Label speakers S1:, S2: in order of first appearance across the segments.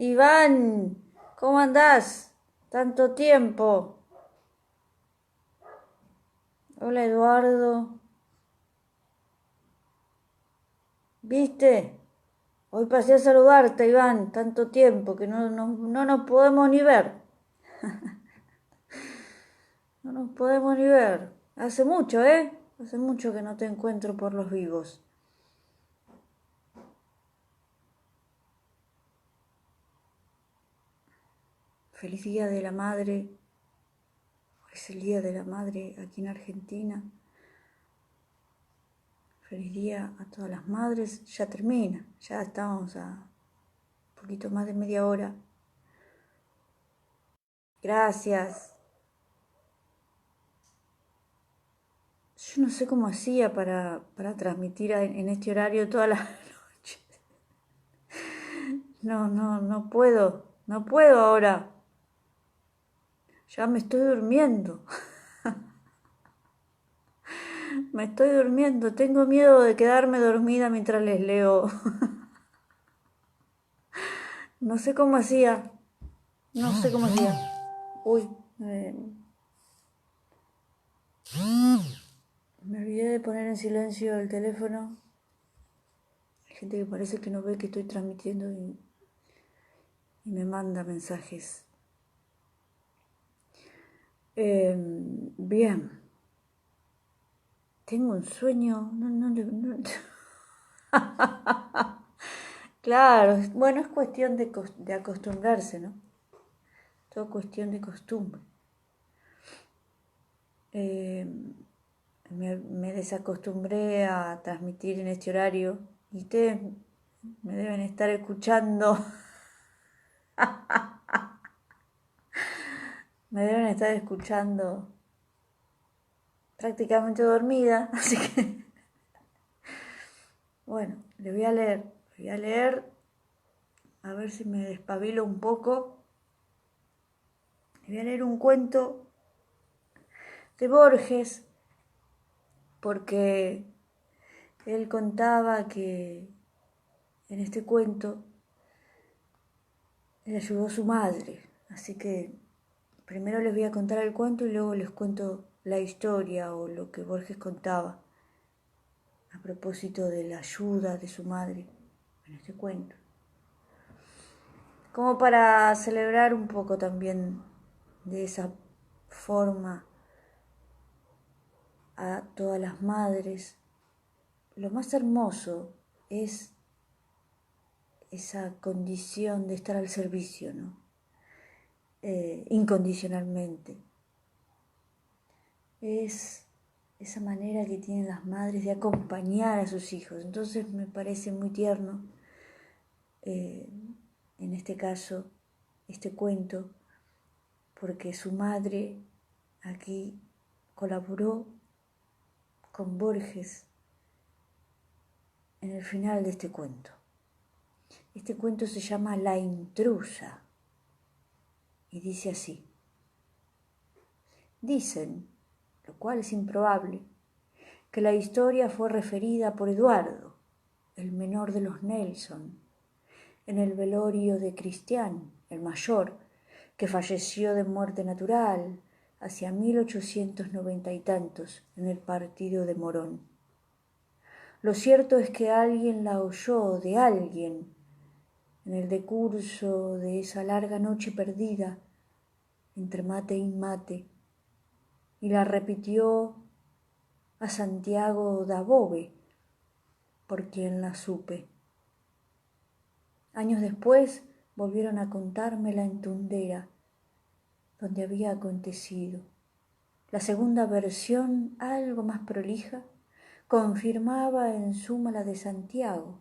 S1: Iván, ¿cómo andás? Tanto tiempo. Hola Eduardo. ¿Viste? Hoy pasé a saludarte, Iván. Tanto tiempo que no nos podemos ni ver. No nos podemos ni ver. Hace mucho, ¿eh? Hace mucho que no te encuentro por los vivos. Feliz Día de la Madre. Hoy es el Día de la Madre aquí en Argentina. Feliz día a todas las madres. Ya termina. Ya estamos a un poquito más de media hora. Gracias. Yo no sé cómo hacía para transmitir en este horario toda la noche. No puedo. No puedo ahora. Ya me estoy durmiendo. Me estoy durmiendo. Tengo miedo de quedarme dormida mientras les leo. No sé cómo hacía. No sé cómo hacía. Uy, me olvidé de poner en silencio el teléfono. Hay gente que parece que no ve que estoy transmitiendo y me manda mensajes. Bien. Tengo un sueño. No. Claro, bueno, es cuestión de acostumbrarse, ¿no? Todo cuestión de costumbre. Eh, me desacostumbré a transmitir en este horario y ustedes me deben estar escuchando, me deben estar escuchando prácticamente dormida, así que, bueno, voy a leer, a ver si me despabilo un poco. Le voy a leer un cuento de Borges, porque él contaba que en este cuento le ayudó a su madre. Así que primero les voy a contar el cuento y luego les cuento la historia o lo que Borges contaba a propósito de la ayuda de su madre en este cuento. Como para celebrar un poco también de esa forma a todas las madres. Lo más hermoso es esa condición de estar al servicio, ¿no? Incondicionalmente. Es esa manera que tienen las madres de acompañar a sus hijos. Entonces me parece muy tierno, eh, en este caso, este cuento, porque su madre aquí colaboró con Borges en el final de este cuento. Este cuento se llama La intrusa y dice así. Dicen, lo cual es improbable, que la historia fue referida por Eduardo, el menor de los Nelson, en el velorio de Cristián, el mayor, que falleció de muerte natural hacia 1890 y tantos en el partido de Morón. Lo cierto es que alguien la oyó de alguien en el decurso de esa larga noche perdida entre mate y mate, y la repitió a Santiago Dabove, por quien la supe. Años después volvieron a contármela en Tundera, donde había acontecido. La segunda versión, algo más prolija, confirmaba en suma la de Santiago,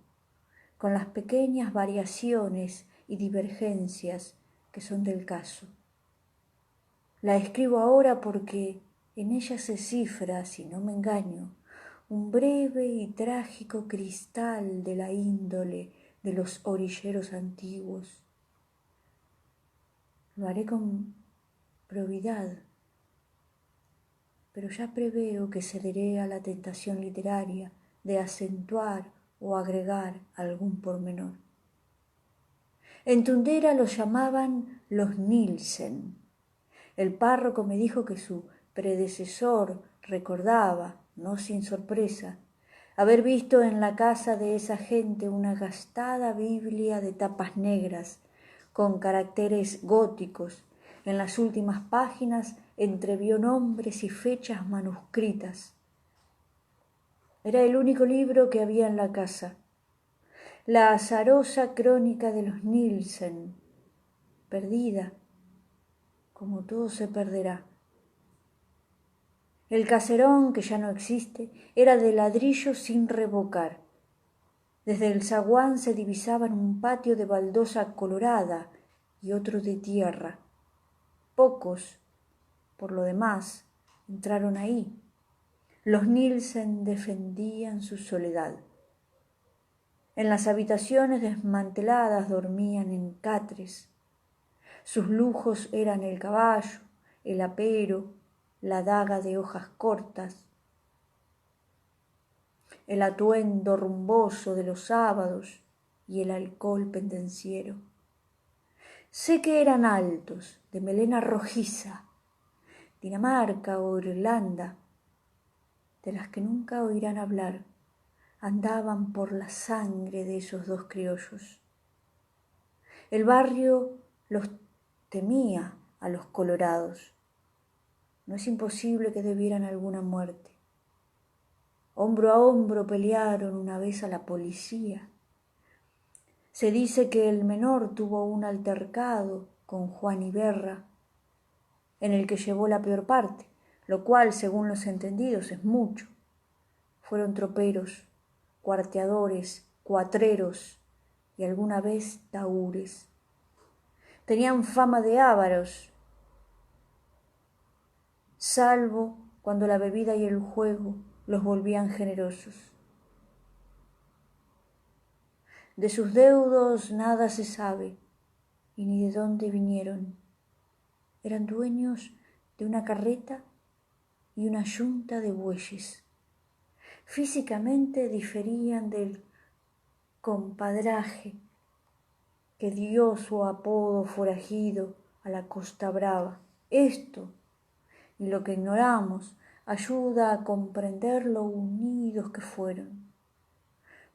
S1: con las pequeñas variaciones y divergencias que son del caso. La escribo ahora porque en ella se cifra, si no me engaño, un breve y trágico cristal de la índole de los orilleros antiguos. Lo haré con probidad, pero ya preveo que cederé a la tentación literaria de acentuar o agregar algún pormenor. En Tundera los llamaban los Nielsen. El párroco me dijo que su predecesor recordaba, no sin sorpresa, haber visto en la casa de esa gente una gastada Biblia de tapas negras, con caracteres góticos. En las últimas páginas entrevió nombres y fechas manuscritas. Era el único libro que había en la casa. La azarosa crónica de los Nielsen, perdida, como todo se perderá. El caserón, que ya no existe, era de ladrillo sin revocar. Desde el zaguán se divisaban un patio de baldosa colorada y otro de tierra. Pocos, por lo demás, entraron ahí. Los Nielsen defendían su soledad. En las habitaciones desmanteladas dormían en catres. Sus lujos eran el caballo, el apero, la daga de hojas cortas, el atuendo rumboso de los sábados y el alcohol pendenciero. Sé que eran altos, de melena rojiza, Dinamarca o Irlanda, de las que nunca oirán hablar, andaban por la sangre de esos dos criollos. El barrio los temía a los colorados. No es imposible que debieran alguna muerte. Hombro a hombro pelearon una vez a la policía. Se dice que el menor tuvo un altercado con Juan Iberra, en el que llevó la peor parte, lo cual, según los entendidos, es mucho. Fueron troperos, cuarteadores, cuatreros y alguna vez tahúres. Tenían fama de ávaros, salvo cuando la bebida y el juego los volvían generosos. De sus deudos nada se sabe, y ni de dónde vinieron. Eran dueños de una carreta y una yunta de bueyes. Físicamente diferían del compadraje que dio su apodo forajido a la Costa Brava. Esto, y lo que ignoramos, ayuda a comprender lo unidos que fueron.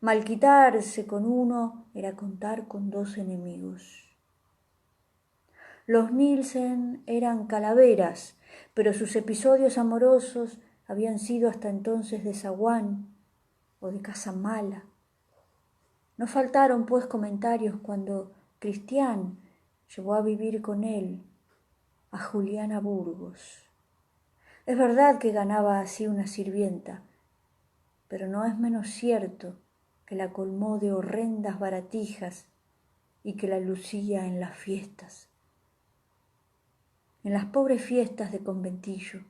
S1: Malquitarse con uno era contar con dos enemigos. Los Nielsen eran calaveras, pero sus episodios amorosos habían sido hasta entonces de zaguán o de casa mala. No faltaron, pues, comentarios cuando Cristián llevó a vivir con él a Juliana Burgos. Es verdad que ganaba así una sirvienta, pero no es menos cierto que la colmó de horrendas baratijas y que la lucía en las fiestas. En las pobres fiestas de conventillo,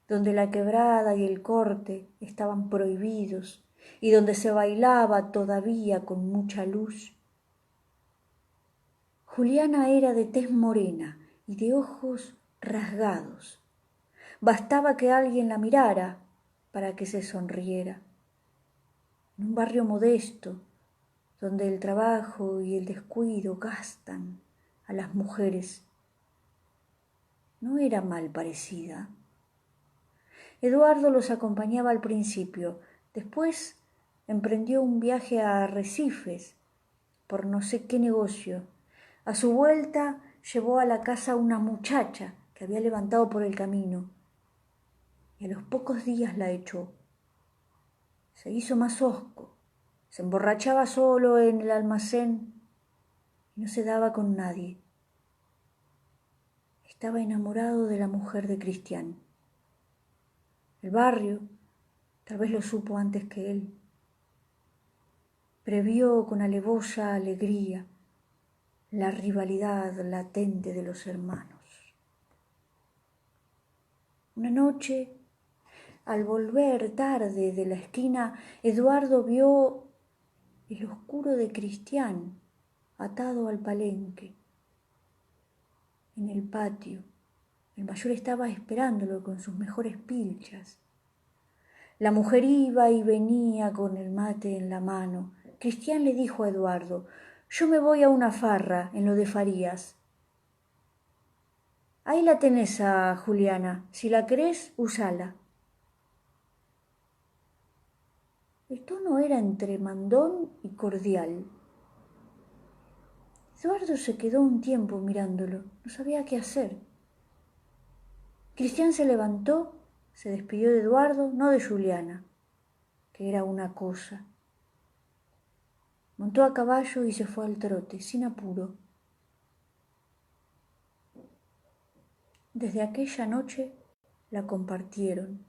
S1: donde la quebrada y el corte estaban prohibidos y donde se bailaba todavía con mucha luz. Juliana era de tez morena y de ojos rasgados. Bastaba que alguien la mirara para que se sonriera. En un barrio modesto, donde el trabajo y el descuido gastan a las mujeres, no era mal parecida. Eduardo los acompañaba al principio, después emprendió un viaje a Arrecifes por no sé qué negocio. A su vuelta llevó a la casa una muchacha que había levantado por el camino y a los pocos días la echó. Se hizo más hosco, se emborrachaba solo en el almacén y no se daba con nadie. Estaba enamorado de la mujer de Cristián. El barrio tal vez lo supo antes que él. Previó con alevosa alegría la rivalidad latente de los hermanos. Una noche, al volver tarde de la esquina, Eduardo vio el oscuro de Cristián atado al palenque. En el patio, el mayor estaba esperándolo con sus mejores pilchas. La mujer iba y venía con el mate en la mano. Cristián le dijo a Eduardo: Yo me voy a una farra en lo de Farías. Ahí la tenés a Juliana. Si la querés, usala. El tono era entre mandón y cordial. Eduardo se quedó un tiempo mirándolo. No sabía qué hacer. Cristian se levantó, se despidió de Eduardo, no de Juliana, que era una cosa. Montó a caballo y se fue al trote, sin apuro. Desde aquella noche la compartieron.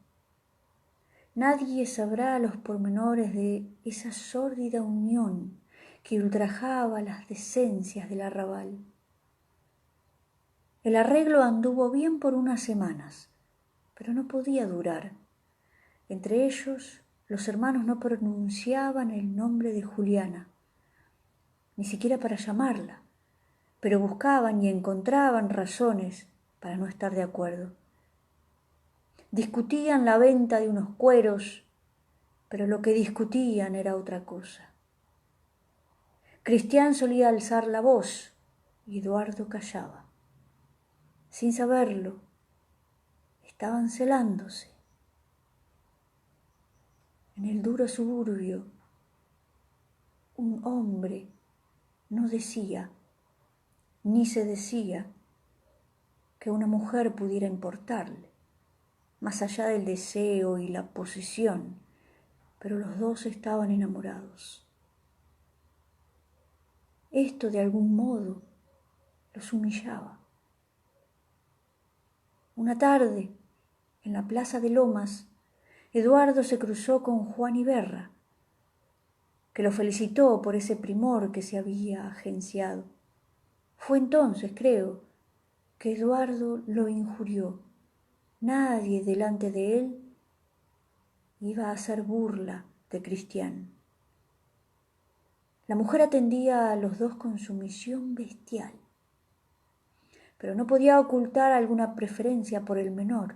S1: Nadie sabrá los pormenores de esa sórdida unión que ultrajaba las decencias del arrabal. El arreglo anduvo bien por unas semanas, pero no podía durar. Entre ellos, los hermanos no pronunciaban el nombre de Juliana, ni siquiera para llamarla, pero buscaban y encontraban razones para no estar de acuerdo. Discutían la venta de unos cueros, pero lo que discutían era otra cosa. Cristián solía alzar la voz y Eduardo callaba. Sin saberlo, estaban celándose. En el duro suburbio, un hombre no decía, ni se decía, que una mujer pudiera importarle, más allá del deseo y la posesión, pero los dos estaban enamorados. Esto de algún modo los humillaba. Una tarde, en la plaza de Lomas, Eduardo se cruzó con Juan Iberra, que lo felicitó por ese primor que se había agenciado. Fue entonces, creo, que Eduardo lo injurió. Nadie delante de él iba a hacer burla de Cristián. La mujer atendía a los dos con sumisión bestial, pero no podía ocultar alguna preferencia por el menor,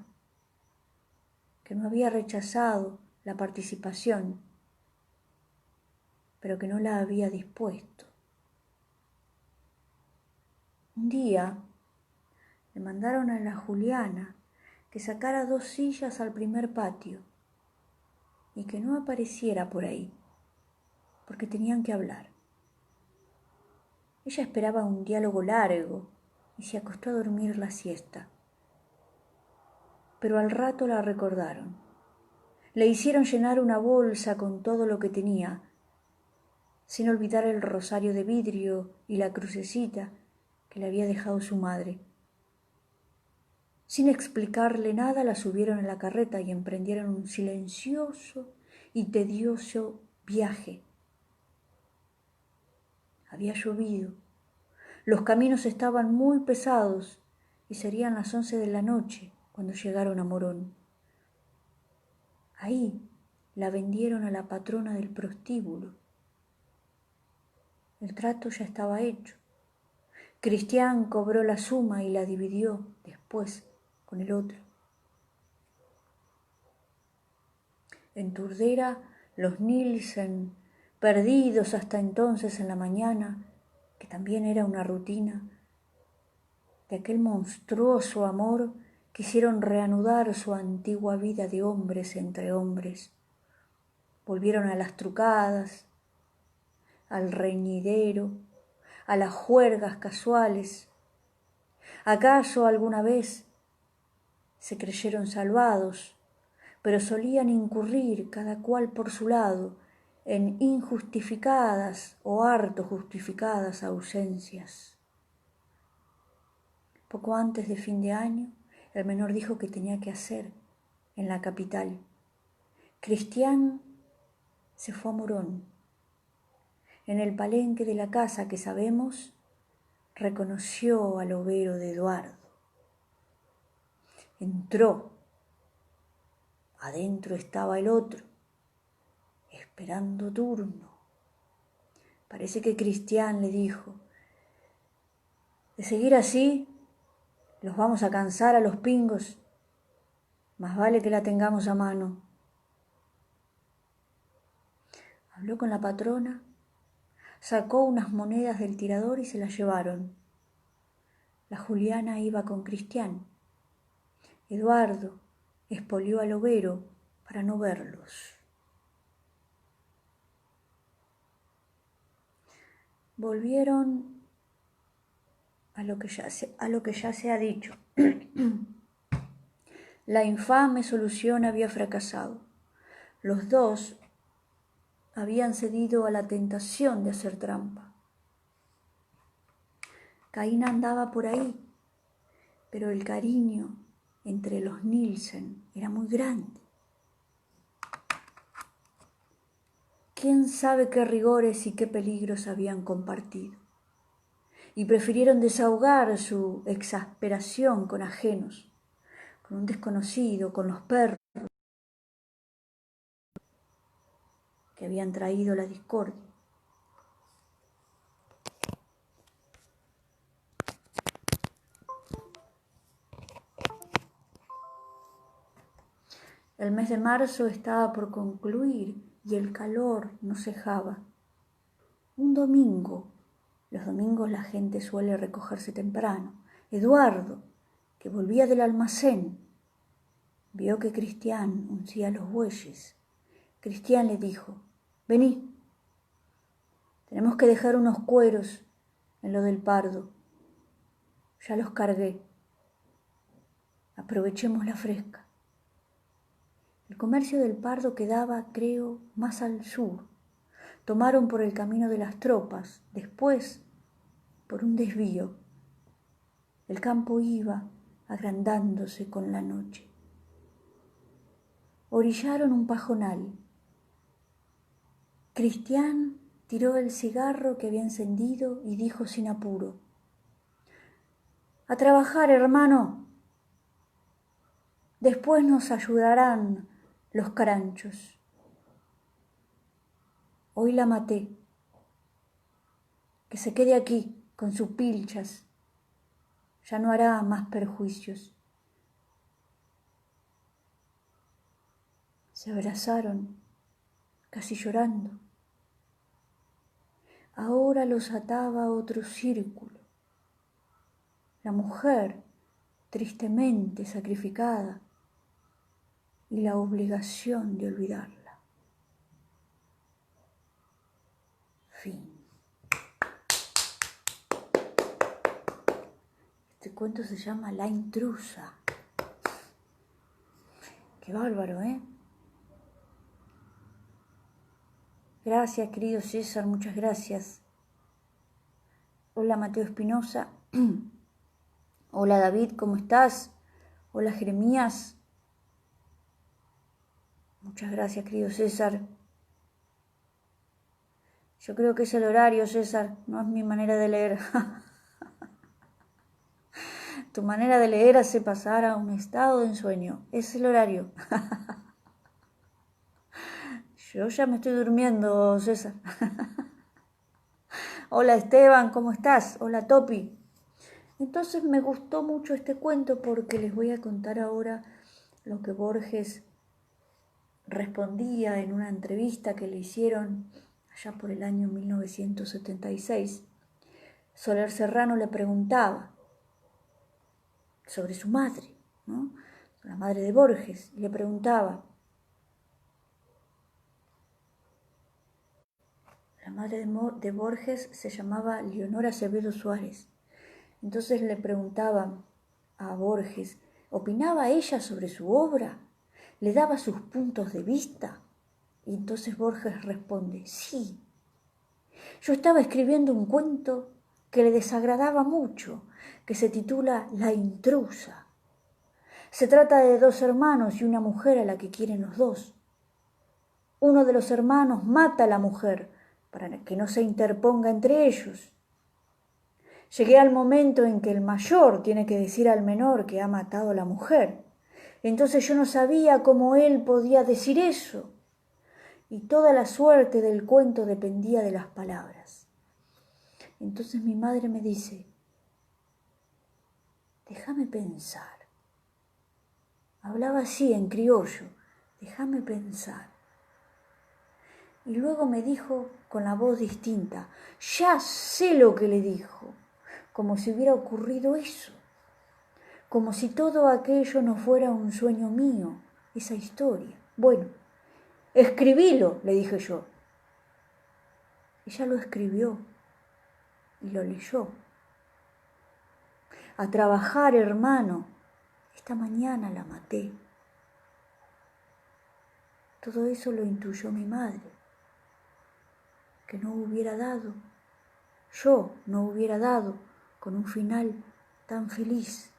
S1: que no había rechazado la participación, pero que no la había dispuesto. Un día le mandaron a la Juliana que sacara 2 sillas al primer patio y que no apareciera por ahí, porque tenían que hablar. Ella esperaba un diálogo largo y se acostó a dormir la siesta. Pero al rato la recordaron. Le hicieron llenar una bolsa con todo lo que tenía, sin olvidar el rosario de vidrio y la crucecita que le había dejado su madre. Sin explicarle nada, la subieron a la carreta y emprendieron un silencioso y tedioso viaje. Había llovido, los caminos estaban muy pesados y serían las 11 de la noche cuando llegaron a Morón. Ahí la vendieron a la patrona del prostíbulo. El trato ya estaba hecho. Cristián cobró la suma y la dividió después con el otro. En Turdera, los Nielsen, perdidos hasta entonces en la mañana, que también era una rutina, de aquel monstruoso amor, quisieron reanudar su antigua vida de hombres entre hombres. Volvieron a las trucadas, al reñidero, a las juergas casuales. ¿Acaso alguna vez se creyeron salvados, pero solían incurrir cada cual por su lado en injustificadas o harto justificadas ausencias? Poco antes de fin de año, el menor dijo que tenía que hacer en la capital. Cristián se fue a Morón. En el palenque de la casa que sabemos, reconoció al overo de Eduardo. Entró. Adentro estaba el otro, esperando turno. Parece que Cristián le dijo: de seguir así, los vamos a cansar a los pingos. Más vale que la tengamos a mano. Habló con la patrona, sacó unas monedas del tirador y se las llevaron. La Juliana iba con Cristián. Eduardo expolió al overo para no verlos. Volvieron a lo que ya se ha dicho. La infame solución había fracasado. Los dos habían cedido a la tentación de hacer trampa. Caín andaba por ahí, pero el cariño entre los Nielsen era muy grande. ¿Quién sabe qué rigores y qué peligros habían compartido? Y prefirieron desahogar su exasperación con ajenos, con un desconocido, con los perros que habían traído la discordia. El mes de marzo estaba por concluir y el calor no cejaba. Un domingo, los domingos la gente suele recogerse temprano, Eduardo, que volvía del almacén, vio que Cristián uncía los bueyes. Cristián le dijo: «Vení, tenemos que dejar unos cueros en lo del Pardo. Ya los cargué. Aprovechemos la fresca». El comercio del Pardo quedaba, creo, más al sur. Tomaron por el camino de las tropas, después por un desvío. El campo iba agrandándose con la noche. Orillaron un pajonal. Cristián tiró el cigarro que había encendido y dijo sin apuro: «A trabajar, hermano. Después nos ayudarán los caranchos. Hoy la maté. Que se quede aquí con sus pilchas. Ya no hará más perjuicios». Se abrazaron, casi llorando. Ahora los ataba otro círculo. La mujer, tristemente sacrificada, y la obligación de olvidarla. Fin. Este cuento se llama La intrusa. Qué bárbaro, ¿eh? Gracias, querido César, muchas gracias. Hola, Mateo Espinosa. Hola, David, ¿cómo estás? Hola, Jeremías. Muchas gracias, querido César. Yo creo que es el horario, César, no es mi manera de leer. Tu manera de leer hace pasar a un estado de ensueño. Es el horario. Yo ya me estoy durmiendo, César. Hola, Esteban, ¿cómo estás? Hola, Topi. Entonces me gustó mucho este cuento porque les voy a contar ahora lo que Borges respondía en una entrevista que le hicieron allá por el año 1976. Soler Serrano le preguntaba sobre su madre, ¿no? La madre de Borges, y le preguntaba. La madre de Borges se llamaba Leonora Acevedo Suárez. Entonces le preguntaba a Borges, ¿opinaba ella sobre su obra? ¿Le daba sus puntos de vista? Y entonces Borges responde: sí. Yo estaba escribiendo un cuento que le desagradaba mucho, que se titula La intrusa. Se trata de dos hermanos y una mujer a la que quieren los dos. Uno de los hermanos mata a la mujer para que no se interponga entre ellos. Llegué al momento en que el mayor tiene que decir al menor que ha matado a la mujer. Entonces yo no sabía cómo él podía decir eso. Y toda la suerte del cuento dependía de las palabras. Entonces mi madre me dice: déjame pensar. Hablaba así en criollo: déjame pensar. Y luego me dijo con la voz distinta, ya sé lo que le dijo, como si hubiera ocurrido eso, como si todo aquello no fuera un sueño mío, esa historia. Bueno, escribilo, le dije yo. Ella lo escribió y lo leyó. A trabajar, hermano. Esta mañana la maté. Todo eso lo intuyó mi madre, que no hubiera dado, yo no hubiera dado con un final tan feliz.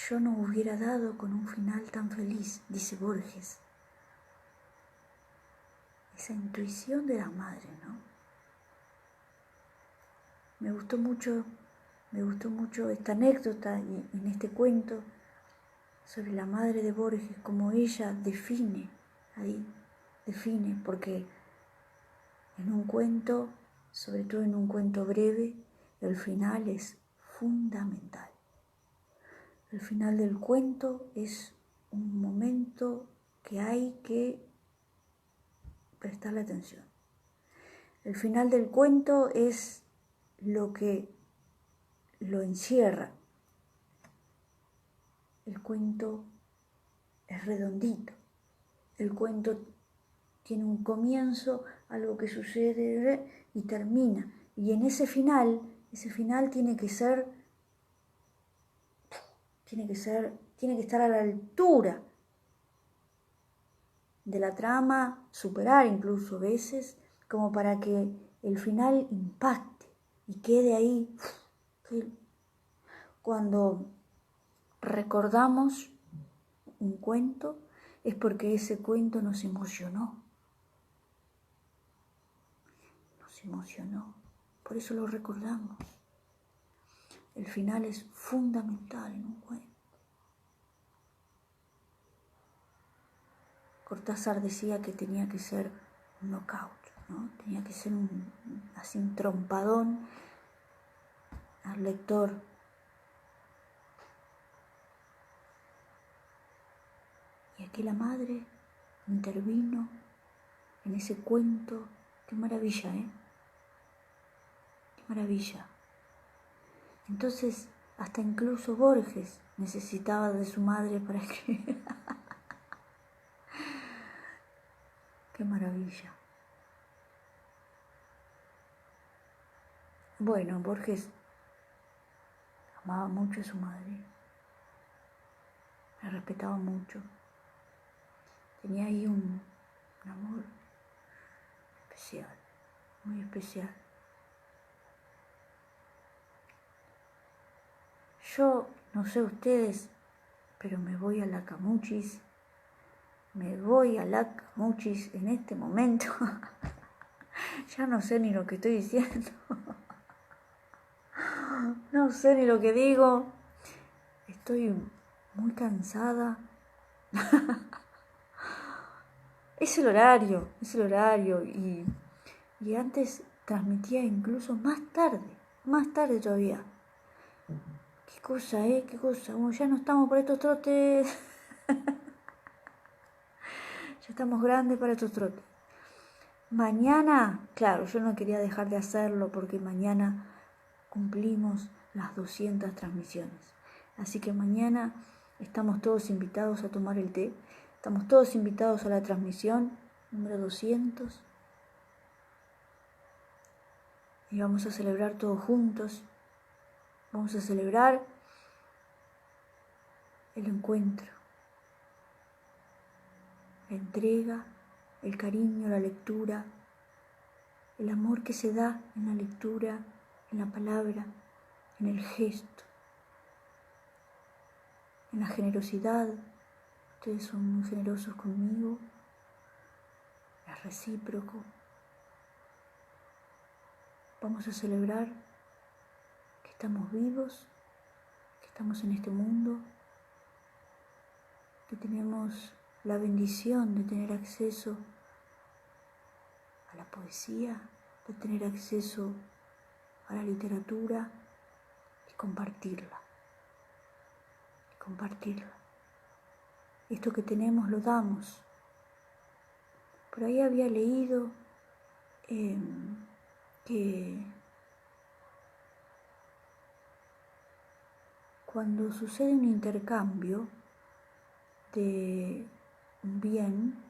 S1: Yo no hubiera dado con un final tan feliz, dice Borges. Esa intuición de la madre, ¿no? Me gustó mucho esta anécdota y en este cuento sobre la madre de Borges, como ella define, porque en un cuento, sobre todo en un cuento breve, el final es fundamental. El final del cuento es un momento que hay que prestarle atención. El final del cuento es lo que lo encierra. El cuento es redondito. El cuento tiene un comienzo, algo que sucede y termina. Y en ese final tiene que estar a la altura de la trama, superar incluso a veces, como para que el final impacte y quede ahí. Cuando recordamos un cuento es porque ese cuento nos emocionó, por eso lo recordamos. El final es fundamental en un cuento. Cortázar decía que tenía que ser un knockout, ¿no? Tenía que ser así un trompadón al lector. Y aquí la madre intervino en ese cuento. Qué maravilla, ¿eh? Qué maravilla. Entonces, hasta incluso Borges necesitaba de su madre para escribir. Qué maravilla. Bueno, Borges amaba mucho a su madre, la respetaba mucho, tenía ahí un amor especial, muy especial. Yo, no sé ustedes, pero me voy a la Camuchis en este momento. Ya no sé ni lo que estoy diciendo, no sé ni lo que digo, estoy muy cansada. Es el horario y antes transmitía incluso más tarde todavía. Qué cosa, como ya no estamos para estos trotes, ya estamos grandes para estos trotes. Mañana, claro, yo no quería dejar de hacerlo porque mañana cumplimos las 200 transmisiones. Así que mañana estamos todos invitados a tomar el té. Estamos todos invitados a la transmisión número 200. Y vamos a celebrar todos juntos. Vamos a celebrar el encuentro, la entrega, el cariño, la lectura, el amor que se da en la lectura, en la palabra, en el gesto, en la generosidad. Ustedes son muy generosos conmigo, es recíproco. Vamos a celebrar que estamos vivos, que estamos en este mundo, que tenemos la bendición de tener acceso a la poesía, de tener acceso a la literatura y compartirla. Esto que tenemos lo damos. Por ahí había leído que cuando sucede un intercambio de un bien,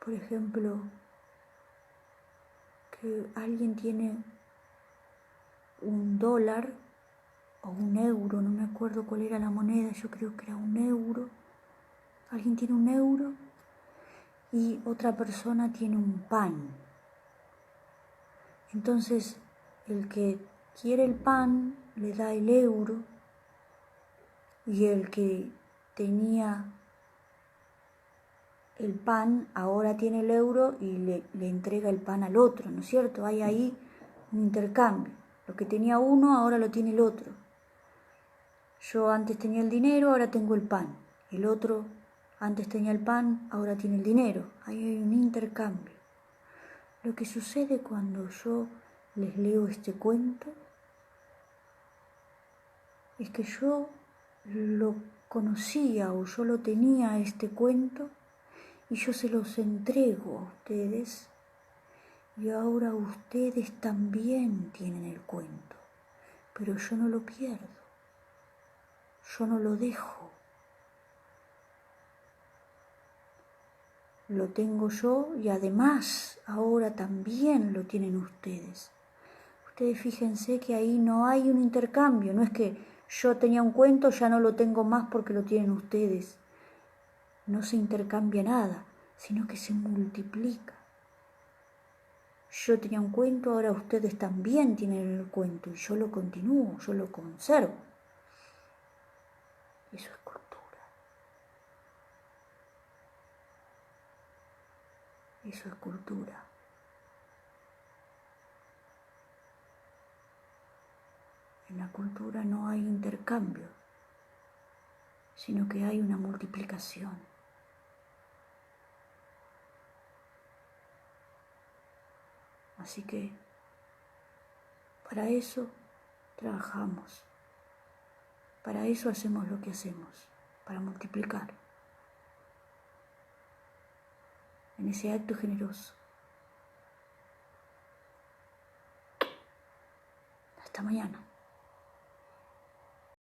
S1: por ejemplo, que alguien tiene $1 o €1, no me acuerdo cuál era la moneda, yo creo que era €1. Alguien tiene €1 y otra persona tiene un pan. Entonces, el que quiere el pan le da el euro y el que tenía el pan ahora tiene el euro y le entrega el pan al otro, ¿no es cierto? Hay ahí un intercambio. Lo que tenía uno ahora lo tiene el otro. Yo antes tenía el dinero, ahora tengo el pan. El otro antes tenía el pan, ahora tiene el dinero. Ahí hay un intercambio. Lo que sucede cuando yo les leo este cuento es que yo lo conocía o yo lo tenía este cuento y yo se los entrego a ustedes y ahora ustedes también tienen el cuento, pero yo no lo pierdo, yo no lo dejo, lo tengo yo y además ahora también lo tienen ustedes. Ustedes fíjense que ahí no hay un intercambio, no es que yo tenía un cuento, ya no lo tengo más porque lo tienen ustedes. No se intercambia nada, sino que se multiplica. Yo tenía un cuento, ahora ustedes también tienen el cuento y yo lo continúo, yo lo conservo. Eso es cultura. Eso es cultura. En la cultura no hay intercambio, sino que hay una multiplicación. Así que para eso trabajamos, para eso hacemos lo que hacemos, para multiplicar. En ese acto generoso. Hasta mañana.